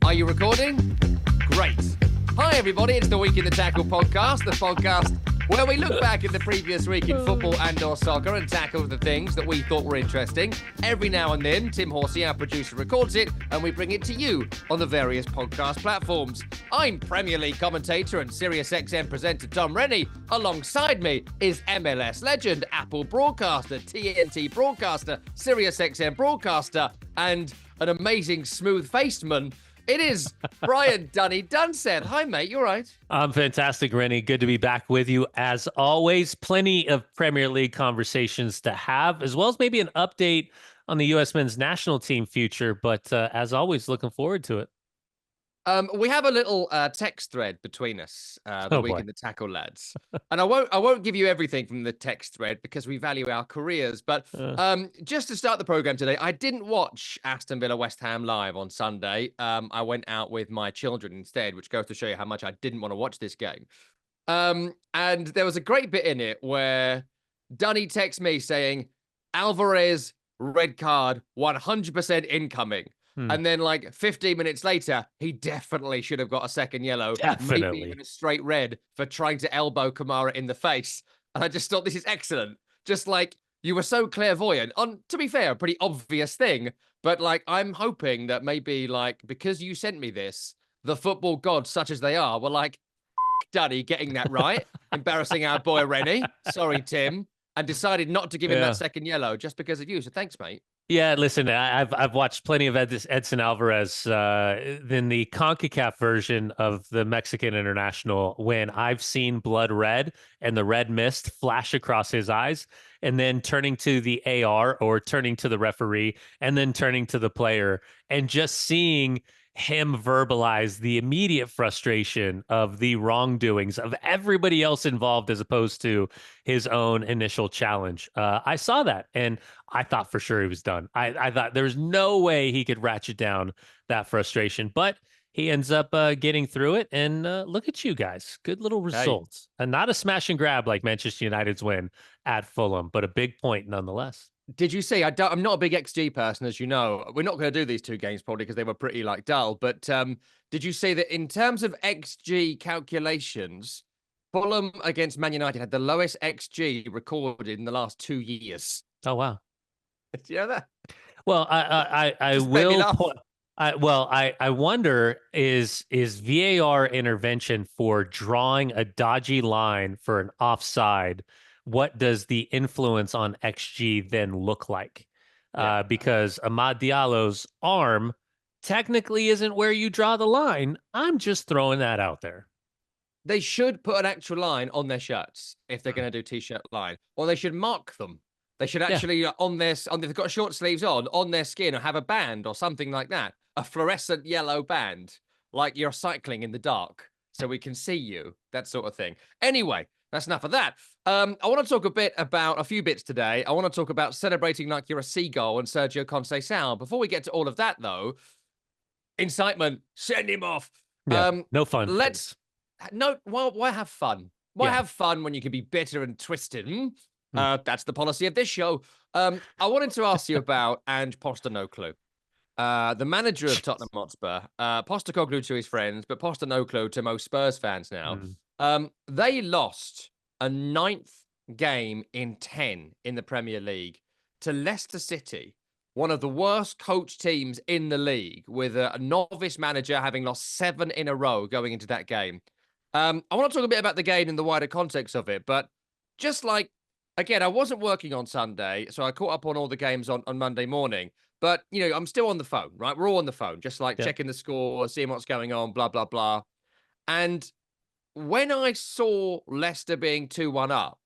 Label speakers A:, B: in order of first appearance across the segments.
A: Are you recording? Great. Hi, everybody. It's the Week in the Tackle podcast, the podcast where we look back at the previous week in football and/or soccer and tackle the things that we thought were interesting. Every now and then, Tim Horsey, our producer, records it, and we bring it to you on the various podcast platforms. I'm Premier League commentator and SiriusXM presenter Tom Rennie. Alongside me is MLS legend, Apple broadcaster, TNT broadcaster, SiriusXM broadcaster, and an amazing smooth-faced man. It is Brian Dunny Dunseth. Hi, mate. You all right?
B: I'm fantastic, Rennie. Good to be back with you. As always, plenty of Premier League conversations to have, as well as maybe an update on the U.S. men's national team future. But as always, looking forward to it.
A: We have a little text thread between us, the Week in the Tackle lads, and I won't give you everything from the text thread because we value our careers. But just to start the program today, I didn't watch Aston Villa West Ham live on Sunday. I went out with my children instead, which goes to show you how much I didn't want to watch this game. And there was a great bit in it where Dunny texts me saying, "Alvarez red card, 100% incoming." And then, like 15 minutes later, he definitely should have got a second yellow. Maybe even a straight red for trying to elbow Kamara in the face. And I just thought, this is excellent. Just like, you were so clairvoyant. On, to be fair, a pretty obvious thing. But like, I'm hoping that maybe like, because you sent me this, the football gods, such as they are, were like, Dunny getting that right. Embarrassing our boy Rennie. Sorry, Tim. And decided not to give him that second yellow just because of you. So thanks, mate.
B: Yeah, listen, I've watched plenty of Edson Alvarez in the CONCACAF version of the Mexican International when I've seen blood red and the red mist flash across his eyes and then turning to the AR or turning to the referee and then turning to the player and just seeing him verbalize the immediate frustration of the wrongdoings of everybody else involved as opposed to his own initial challenge. I saw that and I thought for sure he was done. I thought there was no way he could ratchet down that frustration, but he ends up getting through it. And look at you guys. Good little results. And not a smash and grab like Manchester United's win at Fulham, but a big point nonetheless.
A: Did you see? I'm not a big XG person, as you know. We're not going to do these two games probably because they were pretty like dull. But did you see that in terms of XG calculations, Fulham against Man United had the lowest XG recorded in the last 2 years?
B: Oh wow!
A: Do you know that?
B: Well, I will. I wonder is VAR intervention for drawing a dodgy line for an offside. What does the influence on XG then look like? Because Amad Diallo's arm technically isn't where you draw the line. I'm just throwing that out there.
A: They should put an actual line on their shirts if they're going to do t-shirt line, or they should mark them. They should actually on if they've got short sleeves on their skin, or have a band or something like that, a fluorescent yellow band, like you're cycling in the dark, so we can see you, that sort of thing. Anyway. That's enough of that. I want to talk a bit about a few bits today. I want to talk about celebrating like you're a seagull and Sergio Conceicao. Before we get to all of that, though, incitement, send him off.
B: Yeah, no fun.
A: Why have fun? Why have fun when you can be bitter and twisted? That's the policy of this show. I wanted to ask you about Ange Postecoglou, the manager of Tottenham Hotspur. Postecoglou to his friends, but Postecoglou to most Spurs fans now. They lost a 9th game in 10 in the Premier League to Leicester City, one of the worst coach teams in the league, with a novice manager having lost 7 in a row going into that game. I want to talk a bit about the game in the wider context of it, but just like, again, I wasn't working on Sunday, so I caught up on all the games on Monday morning. But, you know, I'm still on the phone, right? We're all on the phone, just like checking the score, seeing what's going on, blah, blah, blah. And when I saw Leicester being 2-1 up,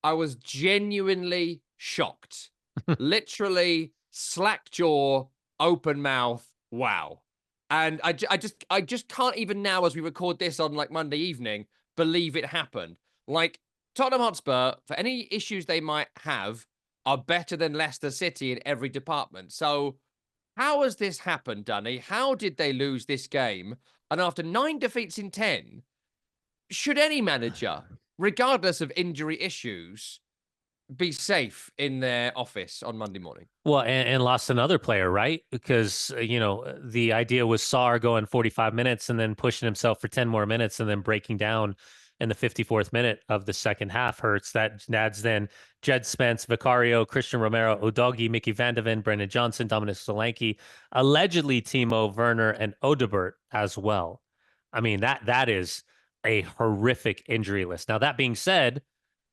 A: I was genuinely shocked. Literally slack jaw, open mouth, wow. And I just can't even now, as we record this on like Monday evening, believe it happened. Like Tottenham Hotspur, for any issues they might have, are better than Leicester City in every department. So how has this happened, Dunny? How did they lose this game? And after 9 defeats in 10, should any manager, regardless of injury issues, be safe in their office on Monday morning.
B: Well, and lost another player, right? Because, the idea was Sarr going 45 minutes and then pushing himself for 10 more minutes and then breaking down in the 54th minute of the second half hurts. That adds then Jed Spence, Vicario, Christian Romero, Udogie, Mickey Van de Ven, Brendan Johnson, Dominic Solanke, allegedly Timo Werner, and Odebert as well. I mean, that is a horrific injury list. Now, that being said,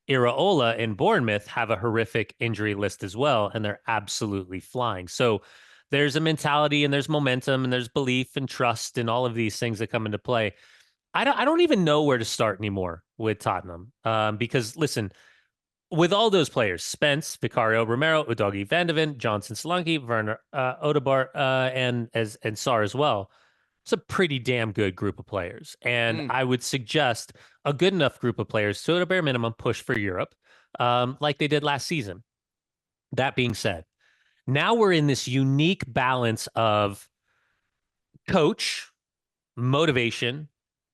B: Iraola and Bournemouth have a horrific injury list as well, and they're absolutely flying. So there's a mentality and there's momentum and there's belief and trust and all of these things that come into play. I don't even know where to start anymore with Tottenham, because listen, with all those players, Spence, Vicario, Romero, Udogie, Van de Ven, Johnson, Solanke, Werner, Odegaard, and Sarr as well. It's a pretty damn good group of players. And I would suggest a good enough group of players to, at a bare minimum, push for Europe, like they did last season. That being said, now we're in this unique balance of coach, motivation,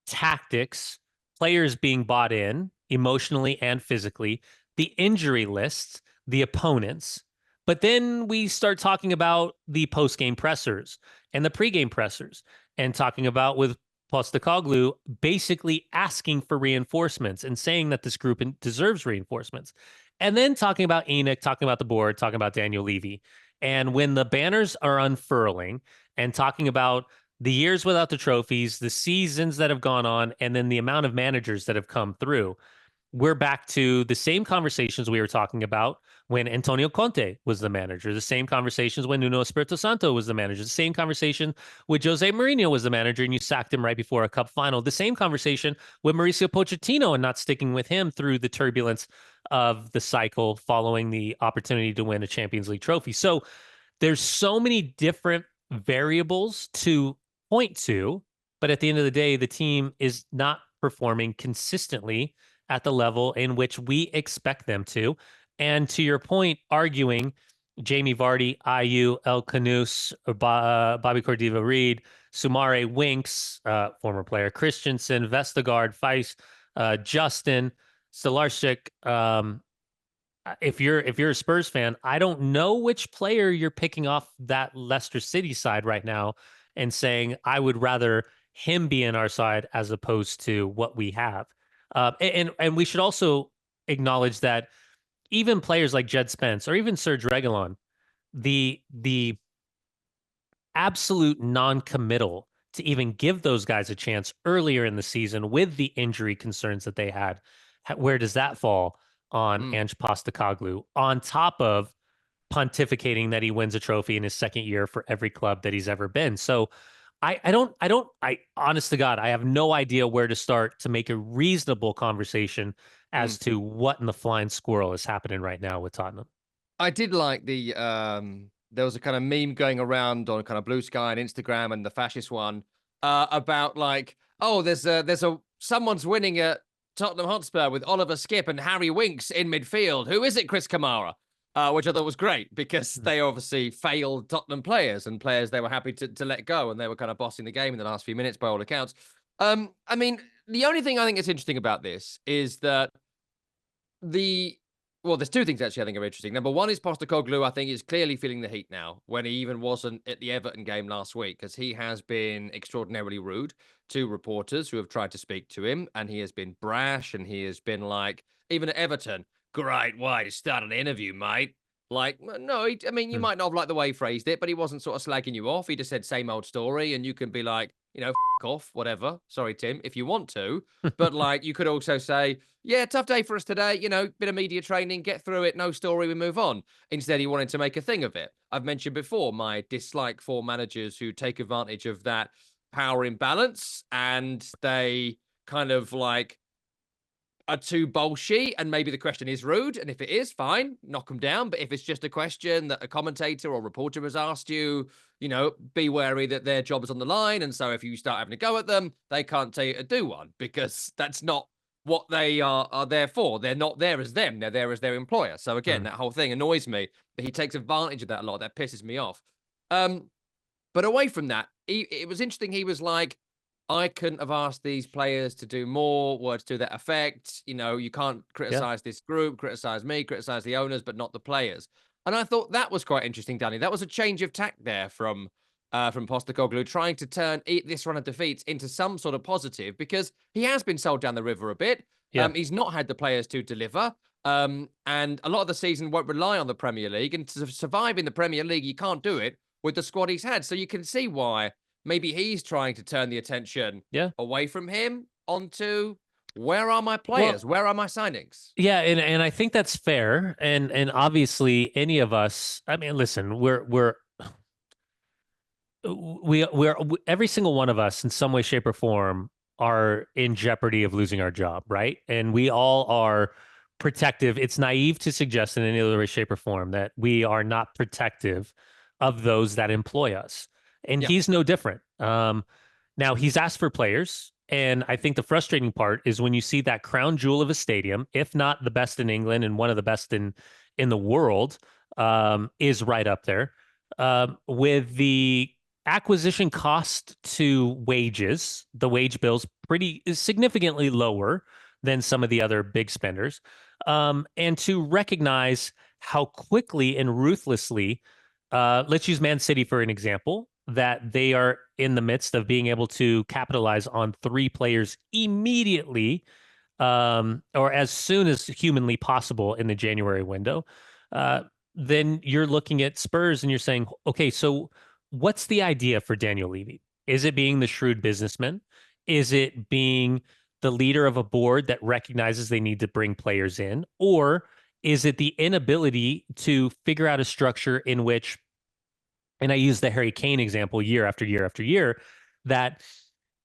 B: tactics, players being bought in emotionally and physically, the injury lists, the opponents. But then we start talking about the post-game pressers and the pre-game pressers and talking about with Postecoglou basically asking for reinforcements and saying that this group deserves reinforcements. And then talking about Enoch, talking about the board, talking about Daniel Levy. And when the banners are unfurling and talking about the years without the trophies, the seasons that have gone on, and then the amount of managers that have come through, we're back to the same conversations we were talking about when Antonio Conte was the manager, the same conversations when Nuno Espirito Santo was the manager, the same conversation with Jose Mourinho was the manager and you sacked him right before a cup final, the same conversation with Mauricio Pochettino and not sticking with him through the turbulence of the cycle following the opportunity to win a Champions League trophy. So there's so many different variables to point to, but at the end of the day, the team is not performing consistently at the level in which we expect them to. And to your point, arguing Jamie Vardy, Ayew, El Kanous, Bobby Cordiva-Reid, Sumare Winks, former player, Christensen, Vestergaard, Feist, Justin, Stolarczyk. If you're a Spurs fan, I don't know which player you're picking off that Leicester City side right now and saying I would rather him be in our side as opposed to what we have. And we should also acknowledge that even players like Jed Spence or even Serge Reguilon, the absolute non-committal to even give those guys a chance earlier in the season with the injury concerns that they had, where does that fall on Ange Postecoglou on top of pontificating that he wins a trophy in his second year for every club that he's ever been? So I honest to God, I have no idea where to start to make a reasonable conversation as to what in the flying squirrel is happening right now with Tottenham.
A: I did like the there was a kind of meme going around on kind of Blue Sky and Instagram and the fascist one about like, oh, there's a someone's winning at Tottenham Hotspur with Oliver Skipp and Harry Winks in midfield. Who is it, Chris Kamara? Which I thought was great because they obviously failed Tottenham players and players they were happy to let go, and they were kind of bossing the game in the last few minutes by all accounts. I mean, the only thing I think is interesting about this is that there's two things actually I think are interesting. Number one is Postecoglou, I think, is clearly feeling the heat now when he even wasn't at the Everton game last week, because he has been extraordinarily rude to reporters who have tried to speak to him, and he has been brash, and he has been like, even at Everton, great way to start an interview, mate. Like, no, I mean, you might not have liked the way he phrased it, but he wasn't sort of slagging you off. He just said same old story, and you can be like, off, whatever. Sorry, Tim, if you want to. But like, you could also say, yeah, tough day for us today. Bit of media training, get through it, no story, we move on. Instead, he wanted to make a thing of it. I've mentioned before my dislike for managers who take advantage of that power imbalance and they kind of like are too bullshit, and maybe the question is rude, and if it is, fine, knock them down. But if it's just a question that a commentator or reporter has asked you, be wary that their job is on the line, and so if you start having a go at them, they can't tell you to do one, because that's not what they are there for. They're not there as them, they're there as their employer. So again, that whole thing annoys me. He takes advantage of that a lot. That pisses me off. But away from that, it was interesting. He was like, I couldn't have asked these players to do more, words to that effect. You can't
B: Yeah.
A: criticize this group, criticize me, criticize the owners, but not the players. And I thought that was quite interesting, Danny. That was a change of tack there from Postecoglou, trying to turn this run of defeats into some sort of positive, because he has been sold down the river a bit.
B: Yeah.
A: He's not had the players to deliver. And a lot of the season won't rely on the Premier League. And to survive in the Premier League, you can't do it with the squad he's had. So you can see why maybe he's trying to turn the attention
B: Yeah.
A: away from him onto, where are my players? Where are my signings?
B: Yeah, and I think that's fair. And obviously any of us, I mean, listen, we're every single one of us in some way, shape, or form are in jeopardy of losing our job, right? And we all are protective. It's naive to suggest in any other way, shape, or form that we are not protective of those that employ us. And
A: Yeah.
B: he's no different. Now he's asked for players, and I think the frustrating part is when you see that crown jewel of a stadium, if not the best in England and one of the best in the world, is right up there with the acquisition cost to wages. The wage bill's is significantly lower than some of the other big spenders, and to recognize how quickly and ruthlessly, let's use Man City for an example, that they are in the midst of being able to capitalize on 3 players immediately, or as soon as humanly possible in the January window. Then you're looking at Spurs and you're saying, okay, so what's the idea for Daniel Levy? Is it being the shrewd businessman? Is it being the leader of a board that recognizes they need to bring players in? Or is it the inability to figure out a structure in which, and I use the Harry Kane example year after year after year, that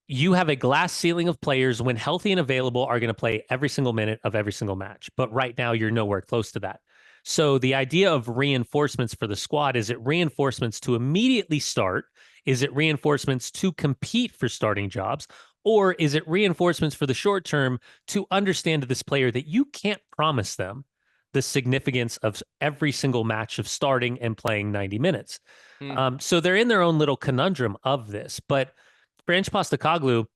B: you have a glass ceiling of players when healthy and available are going to play every single minute of every single match. But right now, you're nowhere close to that. So the idea of reinforcements for the squad, is it reinforcements to immediately start? Is it reinforcements to compete for starting jobs? Or is it reinforcements for the short term to understand to this player that you can't promise them the significance of every single match of starting and playing 90 minutes? So they're in their own little conundrum of this. But for Ange Postecoglou,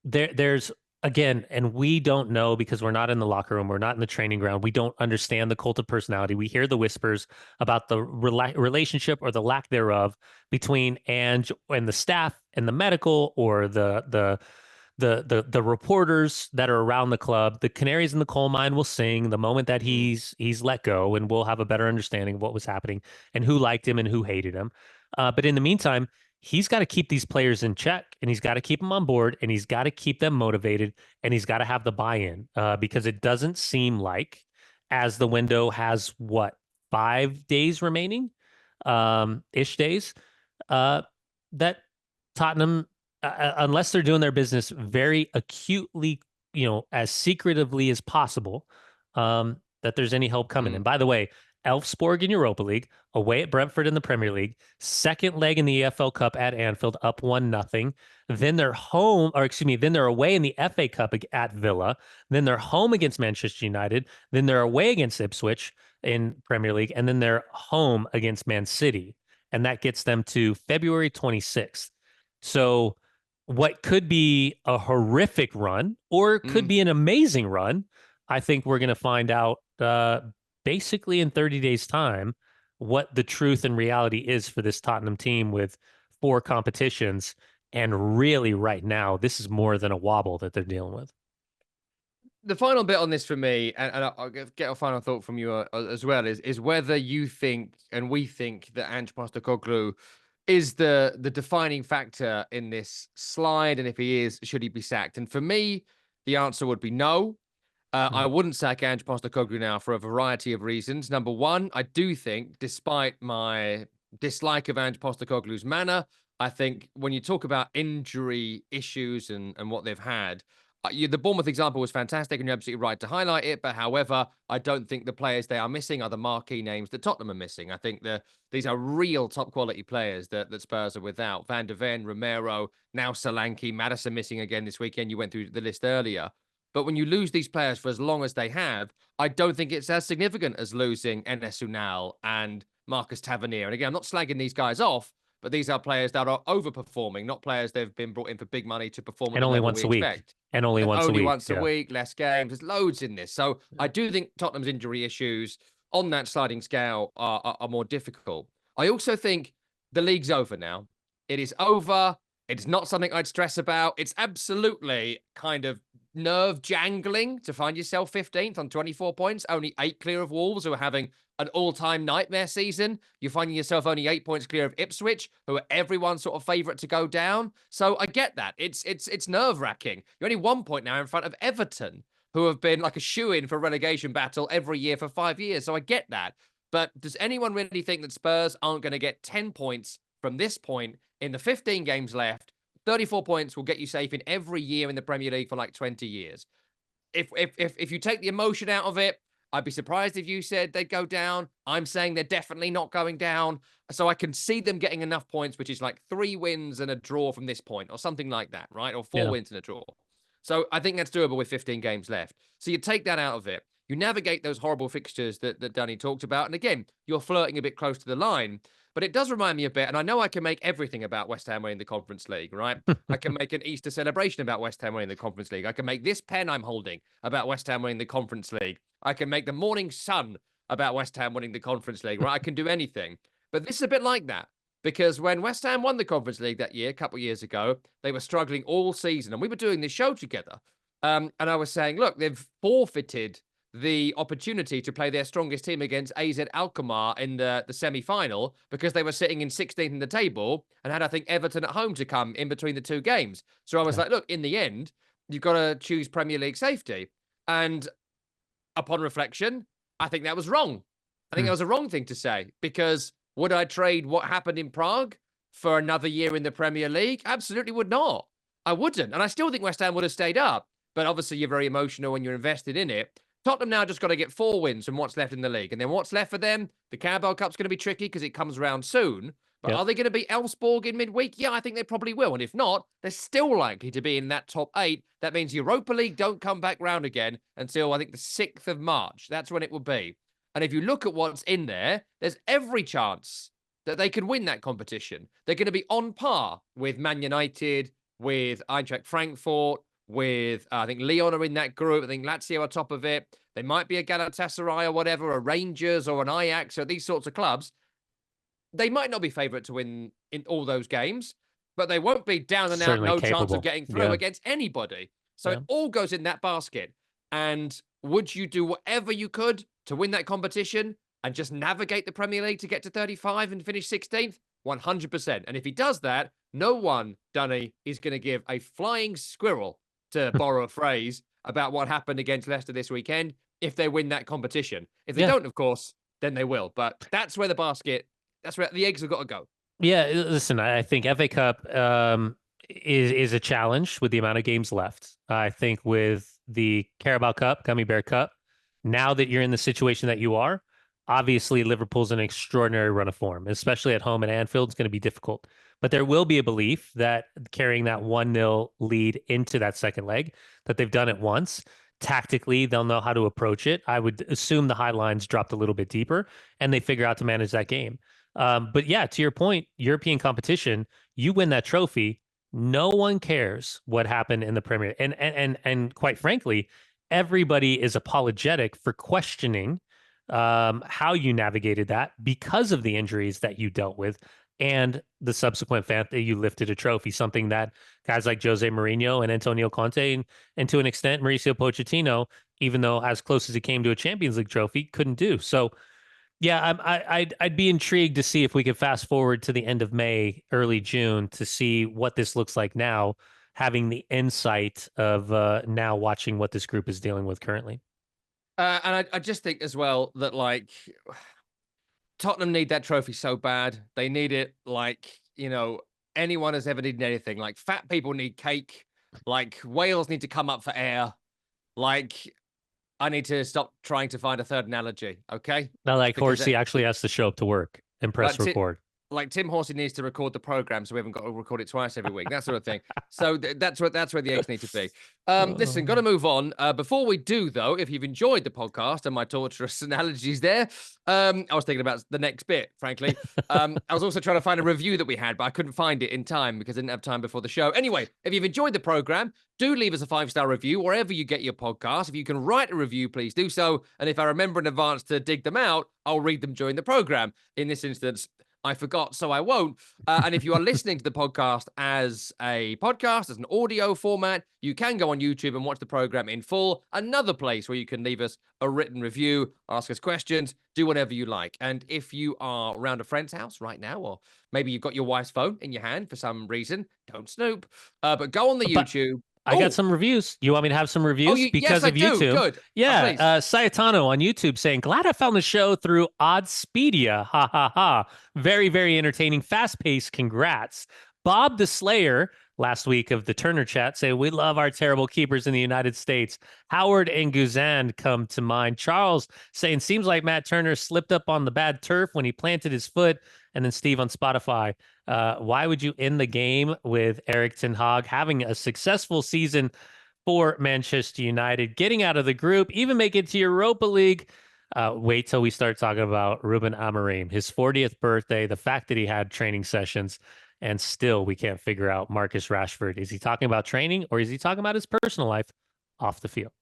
B: there's again, and we don't know because we're not in the locker room, we're not in the training ground, we don't understand the cult of personality. We hear the whispers about the relationship or the lack thereof between Ange and the staff and the medical, or the reporters that are around the club. The canaries in the coal mine will sing the moment that he's let go, and we'll have a better understanding of what was happening and who liked him and who hated him. But in the meantime, he's got to keep these players in check, and he's got to keep them on board, and he's got to keep them motivated, and he's got to have the buy-in, because it doesn't seem like, as the window has 5 days remaining, ish days, that Tottenham, unless they're doing their business very acutely, as secretively as possible, that there's any help coming. And by the way, Elfsborg in Europa League, away at Brentford in the Premier League, second leg in the EFL Cup at Anfield, up 1-0. Then they're then they're away in the FA Cup at Villa. Then they're home against Manchester United. Then they're away against Ipswich in Premier League. And then they're home against Man City. And that gets them to February 26th. So what could be a horrific run or could be an amazing run, I think we're going to find out basically in 30 days' time what the truth and reality is for this Tottenham team with 4 competitions. And really right now, this is more than a wobble that they're dealing with.
A: The final bit on this for me, and I'll get a final thought from you as well, is whether you think, and we think, that Ange Postecoglou is the defining factor in this slide, and if he is, should he be sacked? And for me, the answer would be no. I wouldn't sack Ange Postecoglou now for a variety of reasons. Number one, I do think, despite my dislike of Ange Postecoglou's manner, I think when you talk about injury issues and what they've had, the Bournemouth example was fantastic, and you're absolutely right to highlight it. But however, I don't think the players they are missing are the marquee names that Tottenham are missing. I think these are real top quality players that Spurs are without. Van de Ven, Romero, now Solanke, Maddison missing again this weekend. You went through the list earlier. But when you lose these players for as long as they have, I don't think it's as significant as losing Enes Unal and Marcus Tavernier. And again, I'm not slagging these guys off, but these are players that are overperforming, not players they've been brought in for big money to perform at
B: And
A: the
B: only
A: level
B: once
A: we
B: a week.
A: expect.
B: And only once a week.
A: Once a week, less games. There's loads in this. So I do think Tottenham's injury issues on that sliding scale are more difficult. I also think the league's over now. It is over. It's not something I'd stress about. It's absolutely kind of nerve jangling to find yourself 15th on 24 points, only 8 clear of Wolves, who are having an all-time nightmare season. You're finding yourself only 8 points clear of Ipswich, who are everyone's sort of favourite to go down. So I get that. It's nerve-wracking. You're only 1 point now in front of Everton, who have been like a shoo-in for relegation battle every year for 5 years. So I get that. But does anyone really think that Spurs aren't going to get 10 points from this point in the 15 games left? 34 points will get you safe in every year in the Premier League for like 20 years. If you take the emotion out of it, I'd be surprised if you said they'd go down. I'm saying they're definitely not going down. So I can see them getting enough points, which is like 3 wins and a draw from this point or something like that, right? Or 4 wins and a draw. So I think that's doable with 15 games left. So you take that out of it. You navigate those horrible fixtures that Danny talked about. And again, you're flirting a bit close to the line. But it does remind me a bit, and I know I can make everything about West Ham winning the Conference League, right? I can make an Easter celebration about West Ham winning the Conference League. I can make this pen I'm holding about West Ham winning the Conference League. I can make the morning sun about West Ham winning the Conference League, right? I can do anything. But this is a bit like that, because when West Ham won the Conference League that year, a couple of years ago, they were struggling all season, and we were doing this show together. And I was saying, look, they've forfeited the opportunity to play their strongest team against AZ Alkmaar in the semi-final because they were sitting in 16th in the table and had, I think, Everton at home to come in between the 2 games. So I was like, look, in the end, you've got to choose Premier League safety. And upon reflection, I think that was wrong. I think that was a wrong thing to say, because would I trade what happened in Prague for another year in the Premier League? Absolutely would not. I wouldn't. And I still think West Ham would have stayed up. But obviously, you're very emotional when you're invested in it. Tottenham now just got to get 4 wins from what's left in the league. And then what's left for them? The Carabao Cup's going to be tricky because it comes around soon. But are they going to beat Elfsborg in midweek? Yeah, I think they probably will. And if not, they're still likely to be in that top 8. That means Europa League don't come back round again until, I think, the 6th of March. That's when it will be. And if you look at what's in there, there's every chance that they can win that competition. They're going to be on par with Man United, with Eintracht Frankfurt, with, I think, Lyon are in that group. I think Lazio are top of it. They might be a Galatasaray or whatever, a Rangers or an Ajax or these sorts of clubs. They might not be favourite to win in all those games, but they won't be down and out, no chance of getting through against anybody. So it all goes in that basket. And would you do whatever you could to win that competition and just navigate the Premier League to get to 35 and finish 16th? 100%. And if he does that, no one, Dunny, is going to give a flying squirrel, to borrow a phrase, about what happened against Leicester this weekend if they win that competition. If they don't, of course, then they will. But that's where that's where the eggs have got to go.
B: Yeah, listen, I think FA Cup is a challenge with the amount of games left. I think with the Carabao Cup, Gummy Bear Cup, now that you're in the situation that you are, obviously Liverpool's an extraordinary run of form, especially at home, and Anfield is going to be difficult. But there will be a belief that carrying that 1-0 lead into that second leg, that they've done it once. Tactically, they'll know how to approach it. I would assume the high lines dropped a little bit deeper and they figure out to manage that game. But yeah, to your point, European competition, you win that trophy, no one cares what happened in the Premier. And quite frankly, everybody is apologetic for questioning how you navigated that because of the injuries that you dealt with and the subsequent fact that you lifted a trophy, something that guys like Jose Mourinho and Antonio Conte and to an extent Mauricio Pochettino, even though as close as he came to a Champions League trophy, couldn't do. So yeah, I'd be intrigued to see if we could fast forward to the end of May, early June, to see what this looks like now, having the insight of now watching what this group is dealing with currently.
A: And I just think as well that, like, Tottenham need that trophy so bad. They need it like, anyone has ever needed anything. Like, fat people need cake. Like, whales need to come up for air. Like, I need to stop trying to find a third analogy, okay?
B: Now, like, Horsey actually has to show up to work and press record.
A: like Tim Horsey needs to record the program so we haven't got to record it twice every week, that sort of thing. So that's where the eggs need to be. Listen, got to move on. Before we do, though, if you've enjoyed the podcast and my torturous analogies there, I was thinking about the next bit, frankly. I was also trying to find a review that we had, but I couldn't find it in time because I didn't have time before the show. Anyway, if you've enjoyed the program, do leave us a 5-star review wherever you get your podcast. If you can write a review, please do so. And if I remember in advance to dig them out, I'll read them during the program. In this instance, I forgot, so I won't. And if you are listening to the podcast as a podcast, as an audio format, you can go on YouTube and watch the program in full. Another place where you can leave us a written review, ask us questions, do whatever you like. And if you are around a friend's house right now, or maybe you've got your wife's phone in your hand for some reason, don't snoop. But go on the YouTube.
B: I got some reviews. You want me to have some reviews
A: because of YouTube?
B: Good. Yeah. Sayatano on YouTube saying, glad I found the show through Oddspedia. Ha ha ha. Very, very entertaining. Fast paced. Congrats. Bob the Slayer last week of the Turner chat say, we love our terrible keepers in the United States. Howard and Guzan come to mind. Charles saying, seems like Matt Turner slipped up on the bad turf when he planted his foot. And then Steve on Spotify, why would you end the game with Erik ten Hag having a successful season for Manchester United, getting out of the group, even make it to Europa League? Wait till we start talking about Ruben Amorim, his 40th birthday, the fact that he had training sessions, and still we can't figure out Marcus Rashford. Is he talking about training or is he talking about his personal life off the field?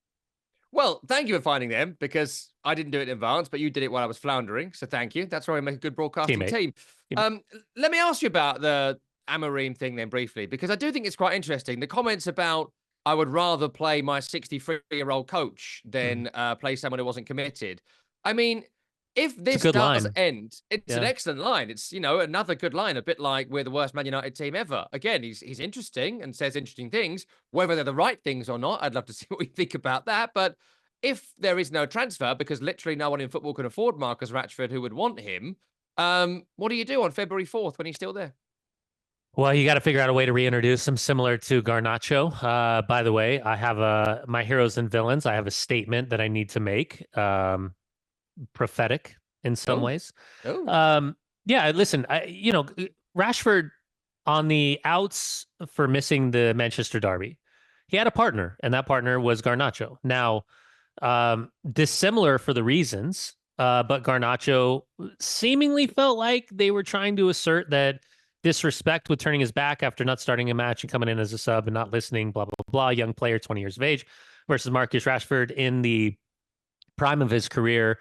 A: Well, thank you for finding them because I didn't do it in advance, but you did it while I was floundering. So thank you. That's why we make a good broadcasting team. Let me ask you about the Amorim thing then briefly, because I do think it's quite interesting. The comments about I would rather play my 63-year-old coach than play someone who wasn't committed. I mean, if this does end, it's an excellent line. It's, another good line, a bit like we're the worst Man United team ever. Again, he's interesting and says interesting things. Whether they're the right things or not, I'd love to see what you think about that. But if there is no transfer, because literally no one in football can afford Marcus Rashford who would want him, what do you do on February 4th when he's still there?
B: Well, you got to figure out a way to reintroduce him similar to Garnacho. By the way, I have my heroes and villains. I have a statement that I need to make. Prophetic in some ways. Yeah, listen, Rashford on the outs for missing the Manchester derby, he had a partner, and that partner was Garnacho. Now, dissimilar for the reasons, but Garnacho seemingly felt like they were trying to assert that disrespect with turning his back after not starting a match and coming in as a sub and not listening, blah, blah, blah, young player, 20 years of age, versus Marcus Rashford in the prime of his career.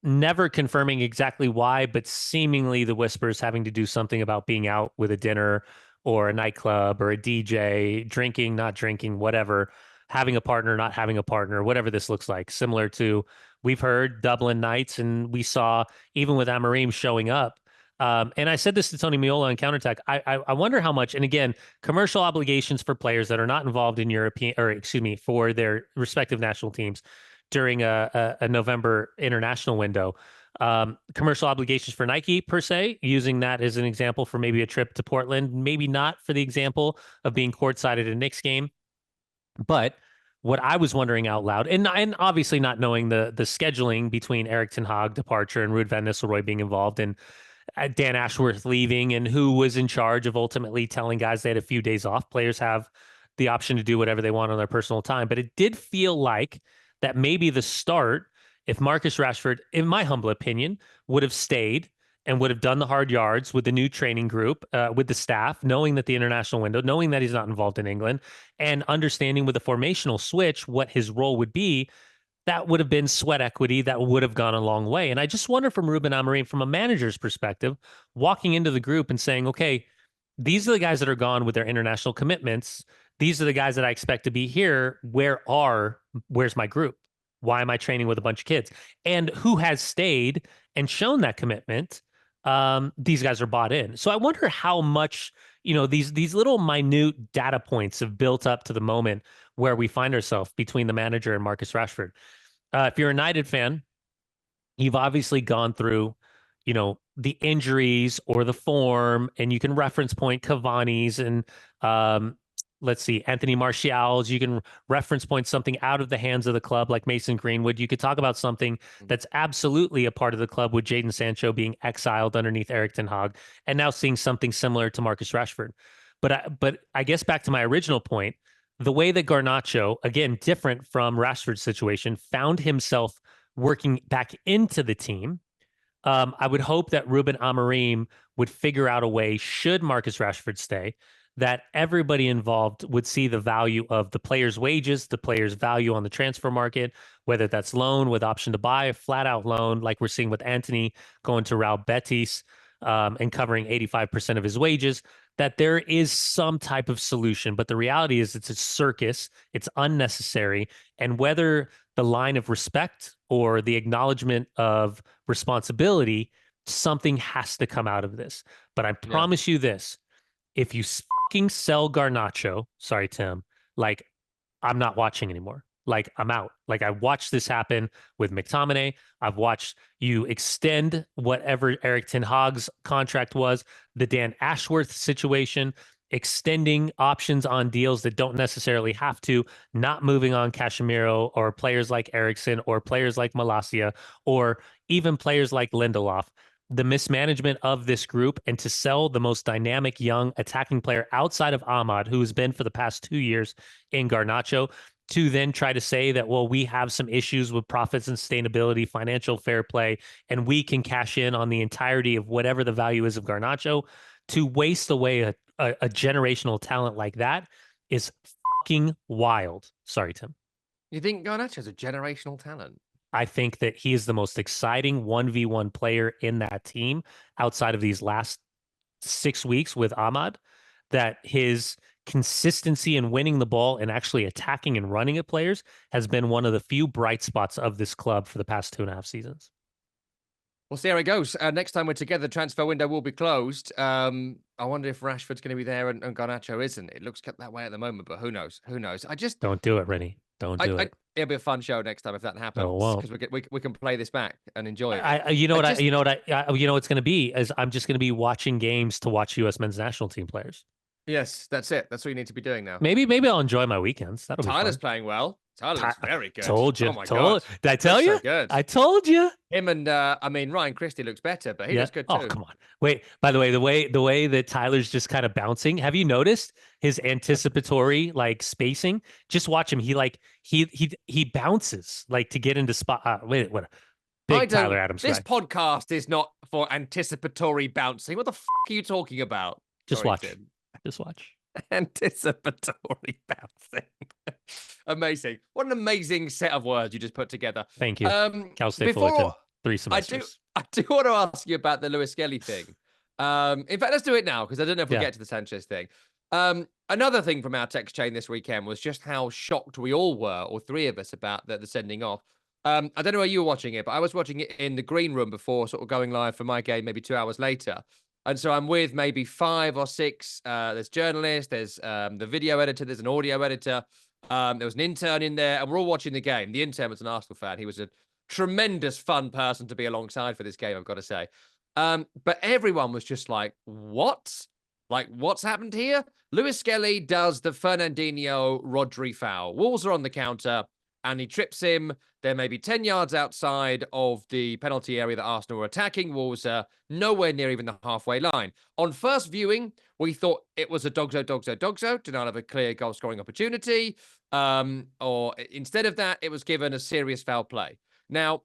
B: Never confirming exactly why, but seemingly the whispers having to do something about being out with a dinner or a nightclub or a DJ, drinking, not drinking, whatever, having a partner, not having a partner, whatever this looks like. Similar to, we've heard Dublin nights, and we saw even with Amorim showing up. And I said this to Tony Meola on Counterattack. I wonder how much, and again, commercial obligations for players that are not involved in for their respective national teams during a November international window. Commercial obligations for Nike per se, using that as an example for maybe a trip to Portland, maybe not for the example of being courtside at a Knicks game. But what I was wondering out loud, and obviously not knowing the scheduling between Erik ten Hag departure and Ruud van Nistelrooy being involved, and Dan Ashworth leaving, and who was in charge of ultimately telling guys they had a few days off. Players have the option to do whatever they want on their personal time. But it did feel like that maybe the start, if Marcus Rashford, in my humble opinion, would have stayed and would have done the hard yards with the new training group, with the staff, knowing that the international window, knowing that he's not involved in England, and understanding with the formational switch what his role would be, that would have been sweat equity that would have gone a long way. And I just wonder from Ruben Amorim, from a manager's perspective, walking into the group and saying, okay, these are the guys that are gone with their international commitments. These are the guys that I expect to be here. Where's my group? Why am I training with a bunch of kids? And who has stayed and shown that commitment? These guys are bought in. So I wonder how much, these little minute data points have built up to the moment where we find ourselves between the manager and Marcus Rashford. If you're a United fan, you've obviously gone through, the injuries or the form, and you can reference point Cavani's and let's see, Anthony Martial. You can reference point something out of the hands of the club like Mason Greenwood. You could talk about something that's absolutely a part of the club with Jadon Sancho being exiled underneath Erik ten Hag, and now seeing something similar to Marcus Rashford. But I guess back to my original point, the way that Garnacho, again, different from Rashford's situation, found himself working back into the team. I would hope that Ruben Amorim would figure out a way, should Marcus Rashford stay, that everybody involved would see the value of the player's wages, the player's value on the transfer market, whether that's loan with option to buy, a flat out loan, like we're seeing with Anthony going to Real Betis and covering 85% of his wages, that there is some type of solution. But the reality is it's a circus, it's unnecessary. And whether the line of respect or the acknowledgement of responsibility, something has to come out of this. But I promise you this, if you fucking sell Garnacho, sorry, Tim, like I'm not watching anymore. Like I'm out. Like I watched this happen with McTominay. I've watched you extend whatever Erik ten Hag's contract was, the Dan Ashworth situation, extending options on deals that don't necessarily have to, not moving on Casemiro or players like Eriksen or players like Malacia or even players like Lindelof. The mismanagement of this group and to sell the most dynamic young attacking player outside of Ahmad, who has been for the past 2 years in Garnacho, to then try to say that, well, we have some issues with profits and sustainability, financial fair play, and we can cash in on the entirety of whatever the value is of Garnacho. To waste away a generational talent like that is fucking wild. Sorry, Tim.
A: You think Garnacho's a generational talent?
B: I think that he is the most exciting 1v1 player in that team outside of these last 6 weeks with Ahmad, that his consistency in winning the ball and actually attacking and running at players has been one of the few bright spots of this club for the past 2.5 seasons.
A: We'll see how it goes. Next time we're together, the transfer window will be closed. I wonder if Rashford's going to be there and Garnacho isn't. It looks that way at the moment, but who knows? Who knows?
B: Don't do it, Rennie. Don't do it.
A: It'll be a fun show next time if that happens. Because we can play this back and enjoy it.
B: You know what's going to be is I'm just going to be watching games to watch U.S. men's national team players.
A: Yes, that's it. That's what you need to be doing now.
B: Maybe I'll enjoy my weekends. That'll
A: Tyler's
B: be fun.
A: playing well. Tyler's very good.
B: Told you.
A: Oh my God.
B: Did I tell you?
A: So good.
B: I told you.
A: Him and Ryan Christie looks better, but he looks good too.
B: Oh, come on. Wait, by the way, the way that Tyler's just kind of bouncing, have you noticed his anticipatory like spacing? Just watch him. He bounces like to get into spot. What big Tyler Adams
A: This
B: guy.
A: Podcast is not for anticipatory bouncing. What the are you talking about?
B: Just watch. Just watch.
A: Anticipatory bouncing. Amazing. What an amazing set of words you just put together.
B: Thank you. Cal State Fullerton. 3 semesters.
A: I do want to ask you about the Lewis-Skelly thing. In fact, let's do it now because I don't know if we'll get to the Sanchez thing. Another thing from our text chain this weekend was just how shocked we all were, or three of us, about the sending off. I don't know where you were watching it, but I was watching it in the green room before sort of going live for my game maybe 2 hours later. And so I'm with maybe 5 or 6. There's journalists, there's the video editor, there's an audio editor. There was an intern in there, and we're all watching the game. The intern was an Arsenal fan. He was a tremendous fun person to be alongside for this game, I've got to say. But everyone was just like, what? Like, what's happened here? Lewis-Skelly does the Fernandinho Rodri foul. Wolves are on the counter, and he trips him. They're maybe 10 yards outside of the penalty area that Arsenal were attacking. Wolves are nowhere near even the halfway line. On first viewing, we thought it was a dogzo, did not have a clear goal-scoring opportunity. Or instead of that, it was given a serious foul play. Now,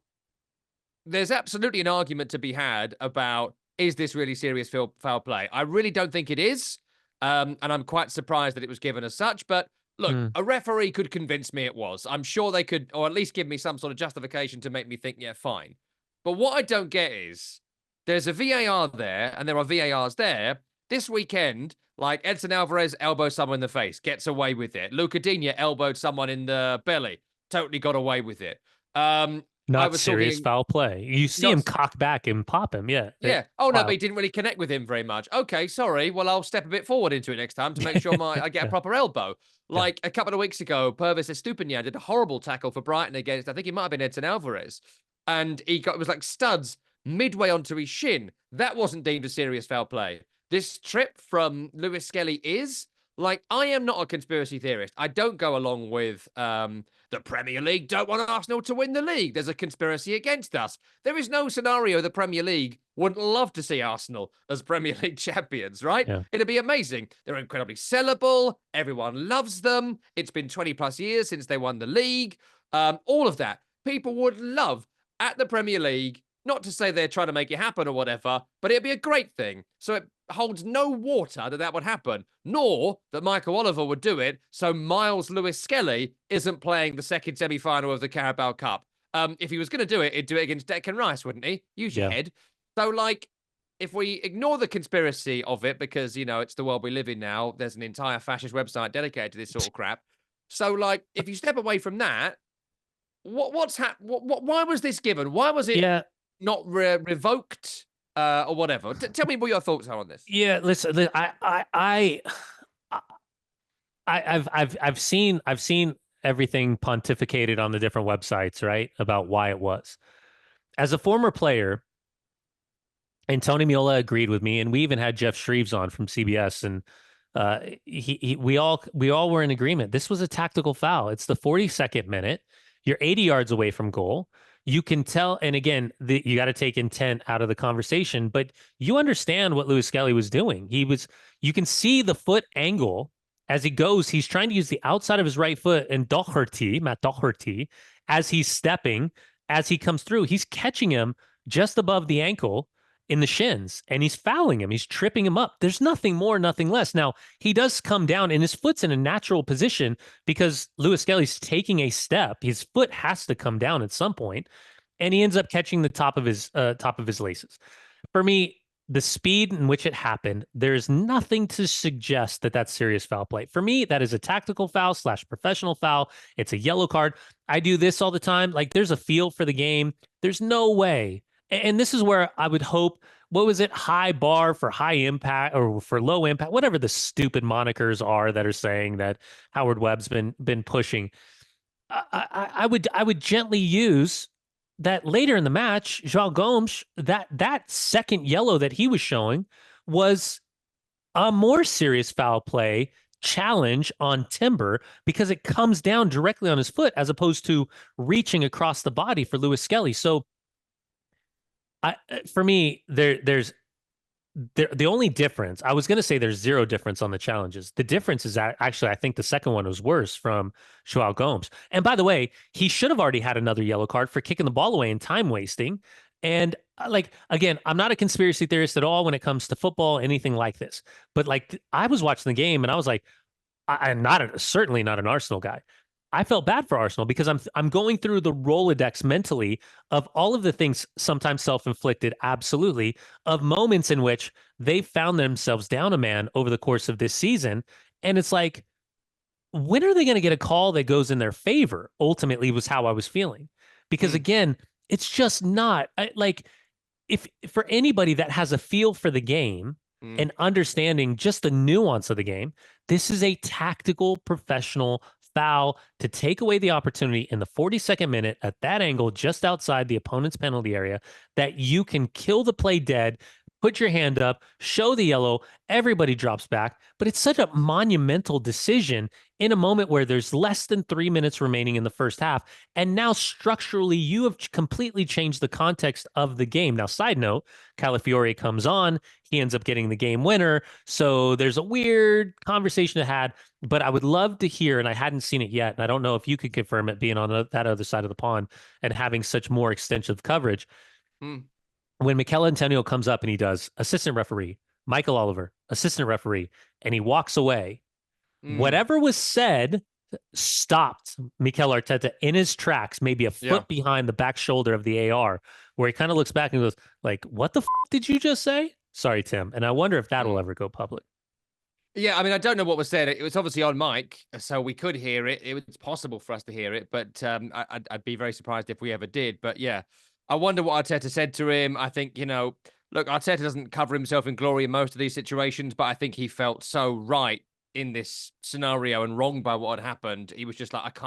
A: there's absolutely an argument to be had about, is this really serious foul play? I really don't think it is. And I'm quite surprised that it was given as such. But look, a referee could convince me it was. I'm sure they could, or at least give me some sort of justification to make me think, yeah, fine. But what I don't get is, there's a VAR there, and there are VARs there. This weekend, like Edson Alvarez elbows someone in the face, gets away with it. Luca Digne elbowed someone in the belly, totally got away with it.
B: Not serious foul play. You see him cock back and pop him, yeah.
A: Yeah. Oh, no, but he didn't really connect with him very much. Okay, sorry. Well, I'll step a bit forward into it next time to make sure I get a proper elbow. Like a couple of weeks ago, Pervis Estupiñán did a horrible tackle for Brighton against, I think it might have been Edson Alvarez. And it was like studs midway onto his shin. That wasn't deemed a serious foul play. This trip from Lewis-Skelly is. Like, I am not a conspiracy theorist. I don't go along with the Premier League don't want Arsenal to win the league. There's a conspiracy against us. There is no scenario the Premier League wouldn't love to see Arsenal as Premier League champions, right?
B: Yeah.
A: It'd be amazing. They're incredibly sellable. Everyone loves them. It's been 20 plus years since they won the league. All of that. People would love at the Premier League, not to say they're trying to make it happen or whatever, but it'd be a great thing. So it holds no water that would happen, nor that Michael Oliver would do it so Myles Lewis-Skelly isn't playing the second semi-final of the Carabao Cup. If he was going to do it, he'd do it against Declan Rice, wouldn't he? Use your head. So, like, if we ignore the conspiracy of it, because, you know, it's the world we live in now, there's an entire fascist website dedicated to this sort of crap. So, like, if you step away from that, what's happened? Why was this given? Why was it not revoked or whatever? Tell me what your thoughts are on this.
B: Yeah, listen, I've seen everything pontificated on the different websites, right, about why it was. As a former player, and Tony Miola agreed with me, and we even had Jeff Shreves on from CBS, and we all were in agreement. This was a tactical foul. It's the 42nd minute. You're 80 yards away from goal. You can tell, and again, you got to take intent out of the conversation, but you understand what Lewis-Skelly was doing. You can see the foot angle as he goes. He's trying to use the outside of his right foot, and Matt Doherty, as he's stepping, as he comes through, he's catching him just above the ankle in the shins, and he's fouling him. He's tripping him up. There's nothing more, nothing less. Now, he does come down, and his foot's in a natural position because Lewis-Skelly's taking a step. His foot has to come down at some point, and he ends up catching the top of his laces. For me, the speed in which it happened, there's nothing to suggest that that's serious foul play. For me, that is a tactical foul / professional foul. It's a yellow card. I do this all the time. Like, there's a feel for the game. There's no way. And this is where I would hope, what was it? High bar for high impact or for low impact, whatever the stupid monikers are that are saying that Howard Webb's been pushing. I would gently use that later in the match. João Gomes, that second yellow that he was showing was a more serious foul play challenge on Timber because it comes down directly on his foot as opposed to reaching across the body for Lewis-Skelly. So for me, there's the only difference. I was going to say there's zero difference on the challenges. The difference is that actually I think the second one was worse from João Gomes. And by the way, he should have already had another yellow card for kicking the ball away and time wasting. And like, again, I'm not a conspiracy theorist at all when it comes to football, anything like this. But like, I was watching the game and I was like, I'm certainly not an Arsenal guy. I felt bad for Arsenal because I'm going through the Rolodex mentally of all of the things, sometimes self-inflicted, absolutely, of moments in which they found themselves down a man over the course of this season. And it's like, when are they going to get a call that goes in their favor? Ultimately was how I was feeling. Because again, it's just not like, if for anybody that has a feel for the game and understanding just the nuance of the game, this is a tactical professional foul to take away the opportunity in the 42nd minute at that angle just outside the opponent's penalty area that you can kill the play dead, put your hand up, show the yellow, everybody drops back. But it's such a monumental decision in a moment where there's less than 3 minutes remaining in the first half. And now structurally, you have completely changed the context of the game. Now, side note, Calafiore comes on, he ends up getting the game winner. So there's a weird conversation to had, but I would love to hear, and I hadn't seen it yet, and I don't know if you could confirm it being on that other side of the pond and having such more extensive coverage. When Mikel Antonio comes up and he does assistant referee, Michael Oliver, assistant referee, and he walks away, whatever was said stopped Mikel Arteta in his tracks, maybe a foot behind the back shoulder of the AR, where he kind of looks back and goes, like, what the did you just say? Sorry, Tim. And I wonder if that will ever go public.
A: Yeah, I mean, I don't know what was said. It was obviously on mic, so we could hear it. It was possible for us to hear it, but I'd be very surprised if we ever did. But yeah, I wonder what Arteta said to him. I think, look, Arteta doesn't cover himself in glory in most of these situations, but I think he felt so right in this scenario and wrong by what had happened. He was just like,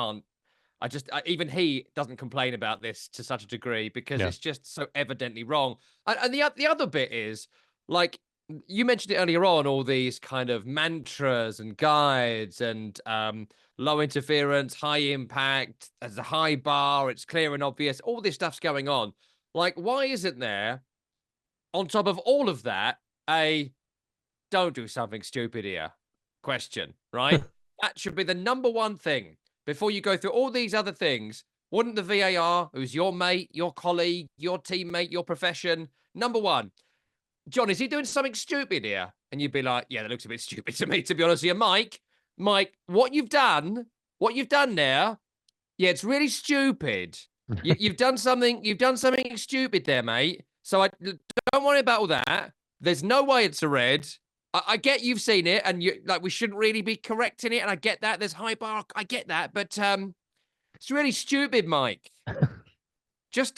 A: even he doesn't complain about this to such a degree because it's just so evidently wrong. And the other bit is, like, you mentioned it earlier on, all these kind of mantras and guides and low interference, high impact, as a high bar, it's clear and obvious, all this stuff's going on. Like, why isn't there, on top of all of that, a don't do something stupid here question, right? That should be the number one thing before you go through all these other things. Wouldn't the VAR, who's your mate, your colleague, your teammate, your profession, number one, John, is he doing something stupid here? And you'd be like, yeah, that looks a bit stupid to me, to be honest with you. Mike, what you've done there, yeah, it's really stupid. You've done something stupid there, mate. So don't worry about all that. There's no way it's a red. I get you've seen it, and we shouldn't really be correcting it, and I get that. There's high bar, I get that, but it's really stupid, Mike. Just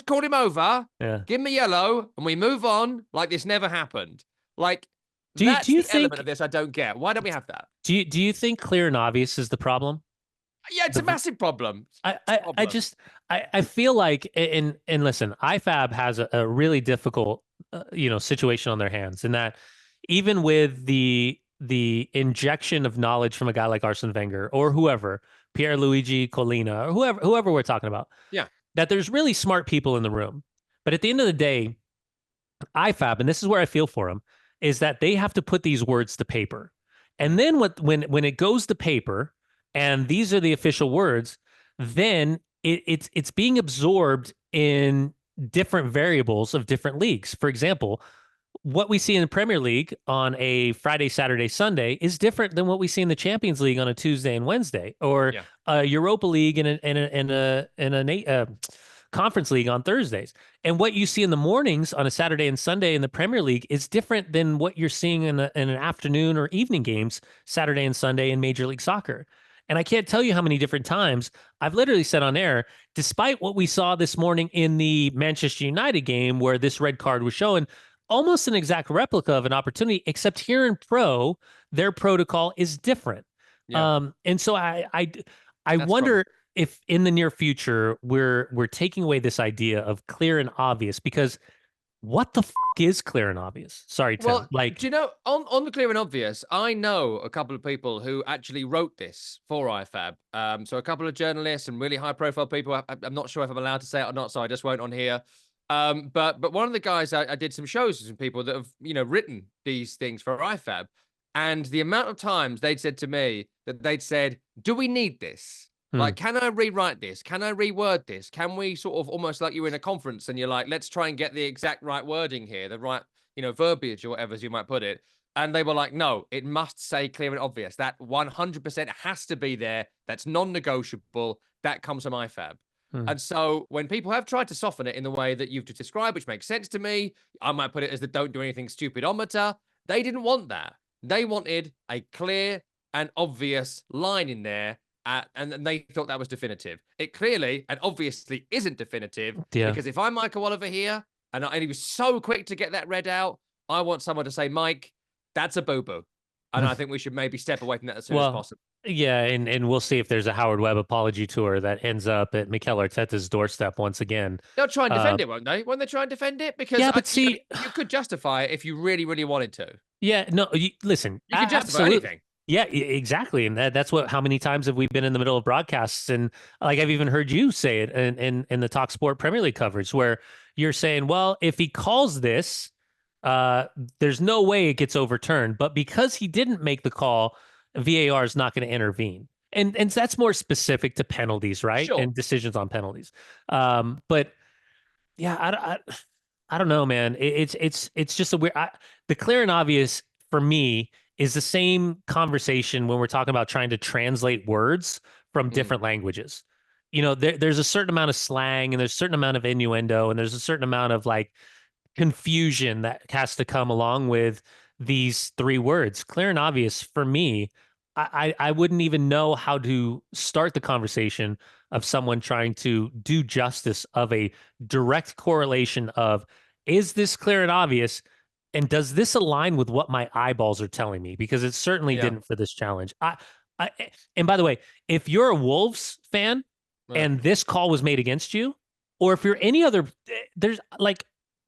A: call him over, give him a yellow, and we move on like this never happened. Like, do you think element of this I don't get? Why don't we have that?
B: Do you think clear and obvious is the problem?
A: Yeah, it's a massive problem.
B: I feel like, and listen, IFAB has a really difficult situation on their hands, in that even with the injection of knowledge from a guy like Arsene Wenger or whoever, Pierluigi Collina, or whoever we're talking about, that there's really smart people in the room. But at the end of the day, IFAB, and this is where I feel for them, is that they have to put these words to paper. And then when it goes to paper and these are the official words, then it's being absorbed in different variables of different leagues. For example, what we see in the Premier League on a Friday, Saturday, Sunday is different than what we see in the Champions League on a Tuesday and Wednesday, or a Europa League and a Conference League on Thursdays. And what you see in the mornings on a Saturday and Sunday in the Premier League is different than what you're seeing in an afternoon or evening games Saturday and Sunday in Major League Soccer. And I can't tell you how many different times I've literally said on air, despite what we saw this morning in the Manchester United game where this red card was shown, almost an exact replica of an opportunity, except here in pro, their protocol is different. And so I wonder if in the near future we're taking away this idea of clear and obvious, because what the is clear and obvious? Sorry, Tim.
A: Well, do you know, on the clear and obvious, I know a couple of people who actually wrote this for IFAB. So a couple of journalists and really high profile people. I'm not sure if I'm allowed to say it or not, so I just won't on here. But one of the guys I did some shows with some people that have, written these things for IFAB, and the amount of times they'd said to me that they'd said, do we need this? Like, can I rewrite this? Can I reword this? Can we sort of, almost like you're in a conference and you're like, let's try and get the exact right wording here, the right, verbiage or whatever, as you might put it. And they were like, no, it must say clear and obvious. That 100% has to be there. That's non-negotiable. That comes from IFAB. And so when people have tried to soften it in the way that you've just described, which makes sense to me, I might put it as the don't do anything stupidometer. They didn't want that. They wanted a clear and obvious line in there. And they thought that was definitive. It clearly and obviously isn't definitive, because if I'm Michael Oliver here and he was so quick to get that read out, I want someone to say, Mike, that's a boo-boo. And I think we should maybe step away from that as soon as possible.
B: Yeah, and we'll see if there's a Howard Webb apology tour that ends up at Mikel Arteta's doorstep once again.
A: They'll try and defend it, won't they? Won't they try and defend it? Because you could justify it if you really, really wanted to.
B: Yeah, no, listen.
A: You could justify anything.
B: Yeah, exactly. And that's how many times have we been in the middle of broadcasts? And like, I've even heard you say it in the Talk Sport Premier League coverage, where you're saying, well, if he calls this, there's no way it gets overturned. But because he didn't make the call, VAR is not going to intervene. And that's more specific to penalties, right?
A: Sure.
B: And decisions on penalties. But yeah, I don't know, man. It's just a weird. The clear and obvious for me is the same conversation when we're talking about trying to translate words from different languages. There's a certain amount of slang and there's a certain amount of innuendo and there's a certain amount of like confusion that has to come along with these three words. Clear and obvious for me, I wouldn't even know how to start the conversation of someone trying to do justice of a direct correlation of, is this clear and obvious? And does this align with what my eyeballs are telling me? Because it certainly didn't for this challenge. And by the way, if you're a Wolves fan and this call was made against you, or if you're any other, there's like,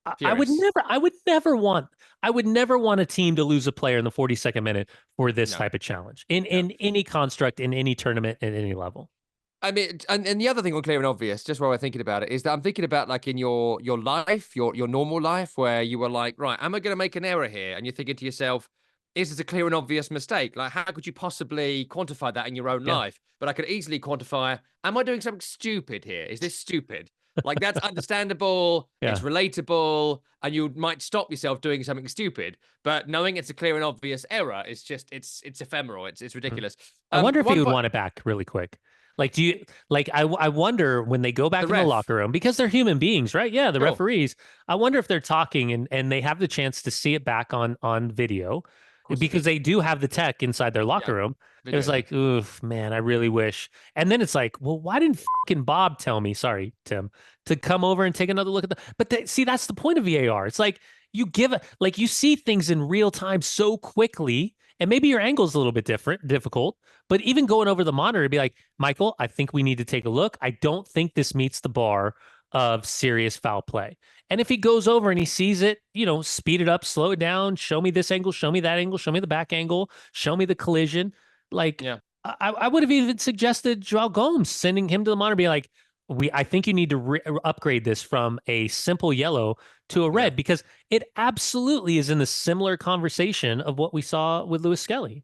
B: I would
A: Furious.
B: never, I would never want a team to lose a player in the 42nd minute for this
A: No,
B: type of challenge in
A: no.
B: any construct, in any tournament, at any level.
A: I mean, and the other thing on clear and obvious, just while we're thinking about it, is that I'm thinking about like in your life, your normal life, where you were like, right, am I going to make an error here? And you're thinking to yourself, is this a clear and obvious mistake? Like, how could you possibly quantify that in your own
B: Yeah.
A: life? But I could easily quantify, am I doing something stupid here? Is this stupid? Like that's understandable, it's
B: Yeah.
A: relatable, and you might stop yourself doing something stupid. But knowing it's a clear and obvious error, it's just it's ephemeral, it's
B: Mm.
A: ridiculous.
B: I wonder if he
A: One
B: would
A: point,
B: want it back really quick. Like, do you like? I wonder when they go
A: the
B: back in the
A: ref,
B: locker room because they're human beings, right? Yeah, the
A: sure.
B: referees. I wonder if they're talking and they have the chance to see it back on video
A: Of course they
B: because
A: do.
B: they do have the tech inside their
A: Yeah,
B: locker room. It
A: video,
B: was
A: yeah.
B: like, oof, man, I really wish. And then it's like, well, why didn't fucking Bob tell me? Sorry, Tim, to come over and take another look at the. But see, that's the point of VAR. It's like you give it, like you see things in real time so quickly, and maybe your angle's a little bit difficult. But even going over the monitor to be like, Michael, I think we need to take a look. I don't think this meets the bar of serious foul play. And if he goes over and he sees it, speed it up, slow it down, show me this angle, show me that angle, show me the back angle, show me the collision. Like,
A: Yeah.
B: I would have even suggested Joao Gomes sending him to the monitor, be like, I think you need to upgrade this from a simple yellow to a
A: Yeah.
B: red because it absolutely is in the similar conversation of what we saw with Lewis-Skelly.